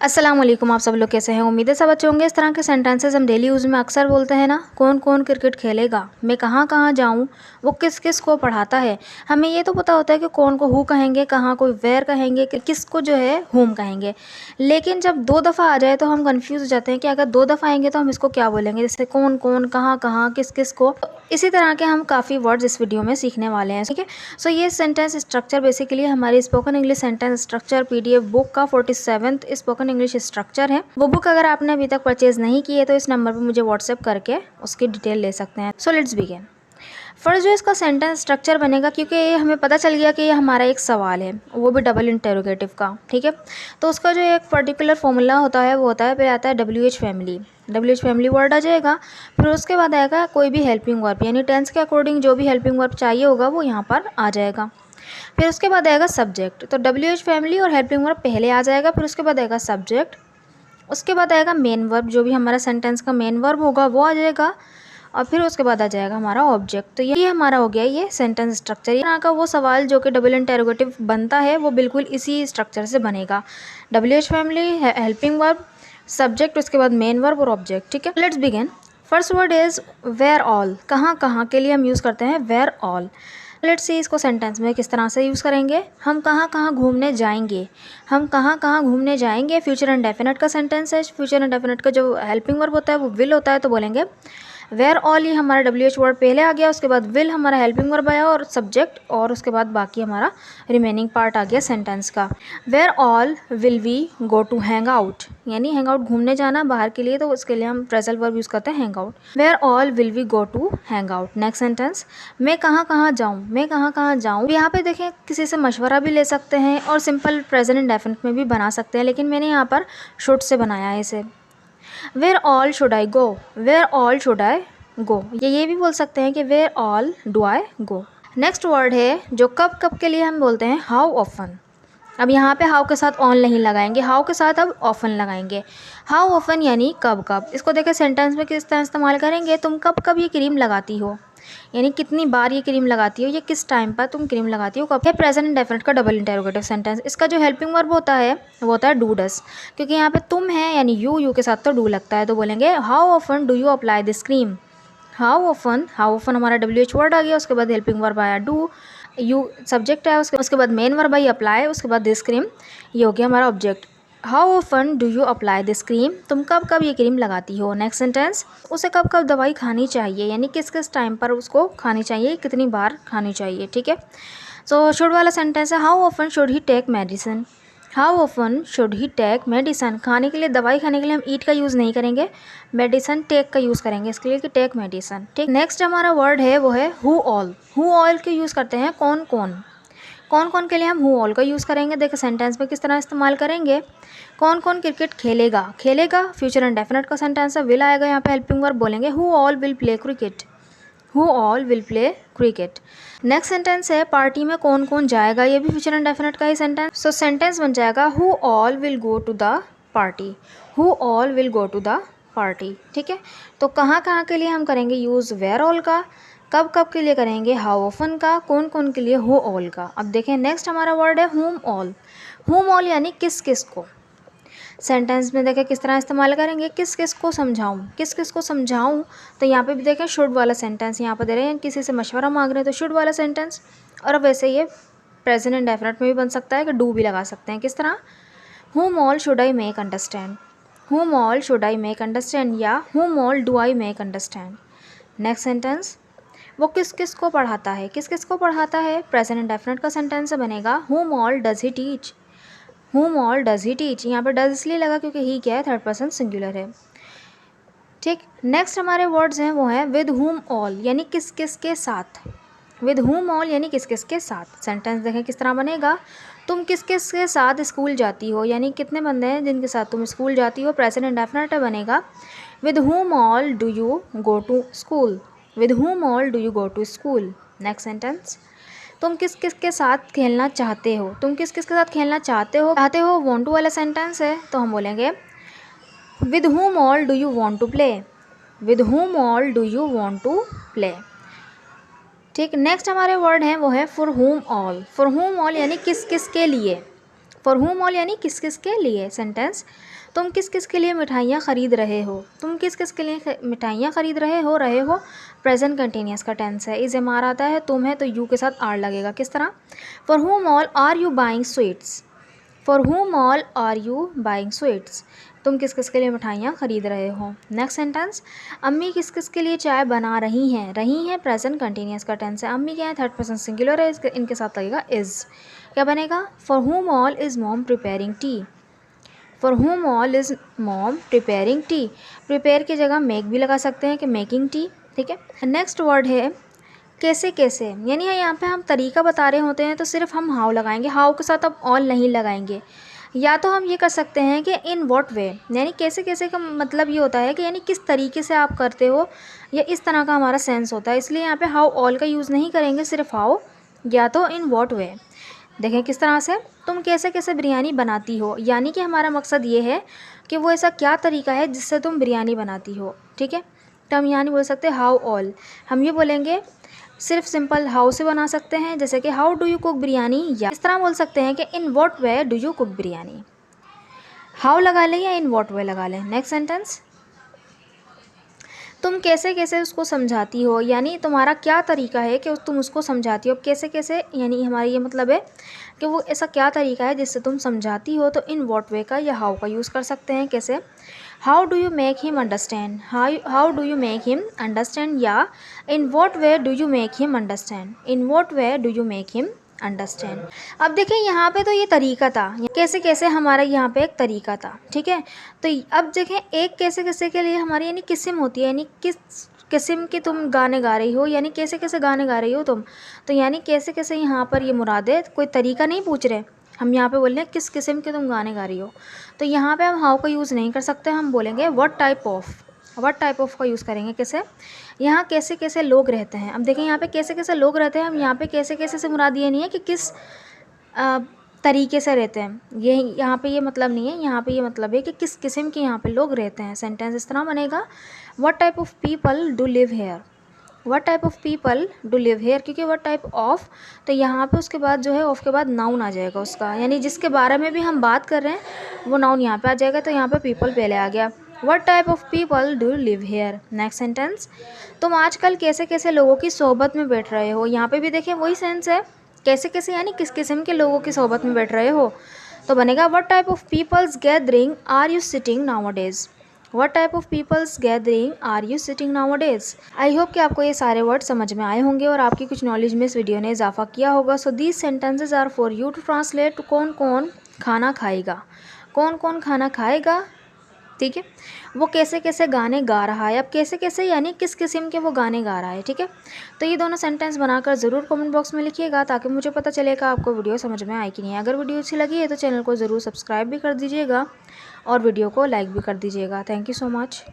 अस्सलाम वालेकुम। आप सब लोग कैसे हैं? उम्मीद है सब अच्छे होंगे। इस तरह के सेंटेंसेस हम डेली यूज़ में अक्सर बोलते हैं ना, कौन कौन क्रिकेट खेलेगा, मैं कहाँ कहाँ जाऊँ, वो किस किस को पढ़ाता है। हमें ये तो पता होता है कि कौन को हु कहेंगे, कहाँ को वेयर कहेंगे, किस को जो है हुम कहेंगे। लेकिन जब दो दफ़ा आ जाए तो हम कन्फ्यूज़ हो जाते हैं कि अगर दो दफ़ा आएंगे तो हम इसको क्या बोलेंगे, जैसे कौन कौन, कहाँ कहाँ, किस किस को। इसी तरह के हम काफ़ी वर्ड्स इस वीडियो में सीखने वाले हैं, ठीक है। सो ये सेंटेंस स्ट्रक्चर बेसिकली हमारी spoken English sentence structure PDF book का 47th स्पोकन इंग्लिश स्ट्रक्चर है। वो बुक अगर आपने अभी तक परचेज नहीं की है तो इस नंबर पर मुझे व्हाट्सएप करके उसकी डिटेल ले सकते हैं। So let's begin. फर्स्ट जो इसका सेंटेंस स्ट्रक्चर बनेगा, क्योंकि ये हमें पता चल गया कि ये हमारा एक सवाल है, वो भी डबल इंटेरोगेटिव का, ठीक है। तो उसका जो एक पर्टिकुलर फॉर्मूला होता है वो होता है, फिर आता है WH family. WH family word आ जाएगा, फिर उसके बाद आएगा कोई भी हेल्पिंग वर्ब, यानी टेंस के अकॉर्डिंग जो भी हेल्पिंग वर्ब चाहिए होगा वो यहाँ पर आ जाएगा। फिर उसके बाद आएगा सब्जेक्ट। तो WH फैमिली और हेल्पिंग वर्ब पहले आ जाएगा, फिर उसके बाद आएगा सब्जेक्ट, उसके बाद आएगा मेन वर्ब, जो भी हमारा सेंटेंस का मेन वर्ब होगा वो आ जाएगा, और फिर उसके बाद आ जाएगा हमारा ऑब्जेक्ट। तो ये हमारा हो गया ये सेंटेंस स्ट्रक्चर। यहाँ का वो सवाल जो कि डबल इंटेरोगेटिव बनता है वो बिल्कुल इसी स्ट्रक्चर से बनेगा। WH family, helping verb, subject, उसके बाद मेन वर्ब और ऑब्जेक्ट, ठीक है। Let's begin. First word is where all. कहाँ कहाँ के लिए हम यूज़ करते हैं वेयर ऑल। लेट्स सी इसको सेंटेंस में किस तरह से यूज़ करेंगे। हम कहाँ कहाँ घूमने जाएंगे, हम कहाँ कहाँ घूमने जाएंगे। फ्यूचर इंडेफिनिट का सेंटेंस है। फ्यूचर इंडेफिनिट का जो हेल्पिंग वर्ब होता है वो विल होता है, तो बोलेंगे वेयर ऑल। ये हमारा WH वर्ड पहले आ गया, उसके बाद विल हमारा हेल्पिंग वर्ब आया और सब्जेक्ट, और उसके बाद बाकी हमारा रिमेनिंग पार्ट आ गया सेंटेंस का। Where all will we go to hang out, यानी हैंग आउट घूमने जाना बाहर के लिए, तो उसके लिए हम फ्रेजल वर्ब यूज़ करते हैं hang out. Where all will we go to hang out. Next sentence, मैं कहाँ कहाँ जाऊँ, मैं कहाँ कहाँ जाऊँ। यहाँ पे देखें किसी से मशवरा भी ले सकते हैं और सिंपल प्रेजेंट इंडेफिनिट में भी बना सकते हैं, लेकिन मैंने यहाँ पर शुड से बनाया है इसे। Where all should I go, where all should I go. ये भी बोल सकते हैं कि where all do I go. Next word है जो कब कब के लिए हम बोलते हैं हाउ ऑफन। अब यहाँ पे हाउ के साथ ऑन नहीं लगाएंगे, हाउ के साथ अब ऑफन लगाएंगे। हाउ ऑफन यानी कब कब। इसको देखें सेंटेंस में किस तरह इस्तेमाल करेंगे, तुम कब कब ये क्रीम लगाती हो, यानी कितनी बार ये क्रीम लगाती हो, ये किस टाइम पर तुम क्रीम लगाती हो, कब है। प्रेजेंट इंडेफिनिट का डबल इंटेरोगेटिव सेंटेंस। इसका जो हेल्पिंग वर्ब होता है वो होता है डू डस, क्योंकि यहाँ पे तुम है यानी यू के साथ तो डू लगता है, तो बोलेंगे how often do you apply this cream. How often हमारा WH वर्ड आ गया, उसके बाद हेल्पिंग वर्ब आया डू, यू सब्जेक्ट है, उसके बाद मेन वर्ब आई अप्लाई, उसके बाद दिस क्रीम, ये हो गया हमारा object. How often do you apply this cream, तुम कब कब ये क्रीम लगाती हो। नेक्स्ट सेंटेंस, उसे कब कब दवाई खानी चाहिए, यानी किस किस टाइम पर उसको खानी चाहिए, कितनी बार खानी चाहिए, ठीक है। सो शुड वाला सेंटेंस है, how often should he take medicine. How often should he take medicine. खाने के लिए, दवाई खाने के लिए हम ईट का यूज़ नहीं करेंगे, मेडिसन टेक का यूज़ करेंगे इसके लिए कि टेक मेडिसन, ठीक। नेक्स्ट हमारा वर्ड है वो है हु ऑल। हु ऑल के यूज़ करते हैं कौन कौन। कौन कौन के लिए हम हु ऑल का यूज़ करेंगे, देखिए सेंटेंस में किस तरह इस्तेमाल करेंगे। कौन कौन क्रिकेट खेलेगा, खेलेगा फ्यूचर इंडेफिनिट का सेंटेंस है, विल आएगा यहाँ पे हेल्पिंग वर्ब, बोलेंगे who all will play cricket. Who all will play cricket. Next sentence है पार्टी में कौन कौन जाएगा, ये भी फ्यूचर इंडेफिनिट का ही सेंटेंस। सो सेंटेंस बन जाएगा who all will go to the party. Who all will go to the party, ठीक है। तो कहाँ कहाँ के लिए हम करेंगे यूज़ वेयर ऑल का, कब कब के लिए करेंगे हाउ ऑफन का, कौन कौन के लिए हु ऑल का। अब देखें नेक्स्ट हमारा वर्ड है हुम ऑल। हुम ऑल यानी किस किस को। सेंटेंस में देखें किस तरह इस्तेमाल करेंगे, किस किस को समझाऊँ, किस किस को समझाऊँ। तो यहाँ पे भी देखें शुड वाला सेंटेंस यहाँ पर दे रहे हैं, किसी से मशवरा मांग रहे हैं तो शुड वाला सेंटेंस। और वैसे ये प्रेजेंट इंडेफिनिट में भी बन सकता है कि डू भी लगा सकते हैं। किस तरह, whom all should I make understand, whom all should I make understand, या whom all do I make understand. Next sentence, वो किस किस को पढ़ाता है, किस किस को पढ़ाता है, प्रेजेंट इंडेफिनिट का सेंटेंस बनेगा हुम ऑल डज ही टीच। हुम ऑल डज ही टीच, यहाँ पर डज इसलिए लगा क्योंकि ही क्या है, थर्ड पर्सन सिंगुलर है, ठीक। नेक्स्ट हमारे वर्ड्स हैं वो हैं विद हुम ऑल, यानी किस किस के साथ। विद हुम ऑल यानी किस किस के साथ। सेंटेंस देखें किस तरह बनेगा, तुम किस किस के साथ स्कूल जाती हो, यानी कितने बंदे हैं जिनके साथ तुम स्कूल जाती हो। प्रेजेंट इंडेफिनिट बनेगा with whom all do you go to school. With whom all do you go to school. Next sentence, तुम किस किस के साथ खेलना चाहते हो, तुम किस किस के साथ खेलना चाहते हो वांट टू वाला सेंटेंस है, तो हम बोलेंगे with whom all do you want to play. With whom all do you want to play, ठीक। नेक्स्ट हमारे वर्ड हैं वो है for whom all. For whom all यानी किस किस के लिए। फॉर हुम ऑल यानी किस किस के लिए। सेंटेंस, तुम किस किस के लिए मिठाइयाँ ख़रीद रहे हो। तुम किस किस के लिए मिठाइयाँ ख़रीद रहे हो प्रेजेंट कंटिन्यूस का टेंस है। इस एम आर आता है, तुम है तो यू के साथ आर लगेगा। किस तरह, for whom all are you buying sweets. For whom all are you buying sweets, तुम किस किस के लिए मिठाइयाँ ख़रीद रहे हो। नेक्स्ट सेंटेंस, अम्मी किस किस के लिए चाय बना रही हैं। रही हैं प्रेजेंट कंटिन्यूस का टेंस है। अम्मी क्या है, थर्ड पर्सन सिंगुलर है, इनके साथ लगेगा इज़। क्या बनेगा, for whom all is mom preparing T. For whom all is mom preparing T. Prepare की जगह मेक भी लगा सकते हैं कि मेकिंग टी। ठीक है, नेक्स्ट वर्ड है कैसे कैसे, यानी यहाँ पे हम तरीका बता रहे होते हैं तो सिर्फ हम हाउ लगाएंगे, हाउ के साथ अब ऑल नहीं लगाएंगे। या तो हम ये कर सकते हैं कि इन व्हाट वे, यानी कैसे कैसे का मतलब ये होता है कि यानी किस तरीके से आप करते हो, या इस तरह का हमारा सेंस होता है, इसलिए यहाँ पे हाउ ऑल का यूज़ नहीं करेंगे, सिर्फ हाउ या तो इन व्हाट वे। देखें किस तरह से, तुम कैसे कैसे बिरयानी बनाती हो, यानी कि हमारा मकसद ये है कि वो ऐसा क्या तरीका है जिससे तुम बिरयानी बनाती हो। ठीक है, तो हम यहाँ नहीं बोल सकते हाउ ऑल, हम ये बोलेंगे सिर्फ सिंपल हाउ से बना सकते हैं, जैसे कि how do you cook biryani, या इस तरह बोल सकते हैं कि इन what way do you cook biryani. How लगा लें या इन व्हाट वे लगा लें। नेक्स्ट सेंटेंस, तुम कैसे कैसे उसको समझाती हो, यानी तुम्हारा क्या तरीका है कि तुम उसको समझाती हो। अब कैसे कैसे यानी हमारा ये मतलब है कि वो ऐसा क्या तरीका है जिससे तुम समझाती हो, तो इन व्हाट वे का या हाउ का यूज़ कर सकते हैं। कैसे, how do you make him understand, how do you make him understand, या in what way do you make him understand, in what way do you make him understand. अब देखें यहाँ पे तो ये तरीका था, कैसे कैसे हमारा यहाँ पे एक तरीका था। ठीक है, तो अब देखें एक कैसे कैसे के लिए हमारी यानी किस्म होती है, यानी किस किस्म के तुम गाने गा रही हो, यानी कैसे कैसे गाने गा रही हो तुम, तो यानी कैसे कैसे यहाँ पर ये मुराद है, कोई तरीका नहीं पूछ रहे, हम यहाँ पे बोल रहे हैं किस किस्म के तुम गाने गा रही हो। तो यहाँ पे हम हाउ का यूज़ नहीं कर सकते, हम बोलेंगे what type of, what type of का यूज़ करेंगे। कैसे, यहाँ कैसे कैसे लोग रहते हैं। अब देखें यहाँ पे कैसे कैसे लोग रहते हैं, हम यहाँ पे कैसे कैसे से मुराद ये नहीं है कि किस तरीके से रहते हैं, ये यहाँ पे ये मतलब नहीं है, यहाँ पे ये मतलब है कि किस किस्म के यहाँ पे लोग रहते हैं। सेंटेंस इस तरह बनेगा, what type of people do live here. What type of people do live here, क्योंकि व्हाट टाइप ऑफ, तो यहाँ पे उसके बाद जो है ऑफ के बाद नाउन आ जाएगा उसका, यानी जिसके बारे में भी हम बात कर रहे हैं वो नाउन यहाँ पे आ जाएगा, तो यहाँ पे पीपल पहले आ गया। What type of people do live here. Next sentence, तुम आजकल कैसे कैसे लोगों की सोहबत में बैठ रहे हो। यहाँ पे भी देखें वही सेंस है, कैसे कैसे यानी किस किस्म के लोगों की सोहबत में बैठ रहे हो, तो बनेगा what type of peoples gathering are you sitting nowadays. What type of peoples gathering are you sitting nowadays. I hope कि आपको ये सारे वर्ड समझ में आए होंगे और आपकी कुछ नॉलेज में इस वीडियो ने इजाफा किया होगा। So these sentences are for you to translate, कौन कौन खाना खाएगा, कौन कौन खाना खाएगा। ठीक है, वो कैसे कैसे गाने गा रहा है। अब कैसे कैसे यानी किस किस्म के वो गाने गा रहा है। ठीक है, तो ये दोनों सेंटेंस बनाकर ज़रूर कमेंट बॉक्स में लिखिएगा ताकि मुझे पता चलेगा आपको वीडियो समझ में आई कि नहीं। अगर वीडियो अच्छी लगी है तो चैनल को ज़रूर सब्सक्राइब भी कर दीजिएगा और वीडियो को लाइक भी कर दीजिएगा। Thank you so much.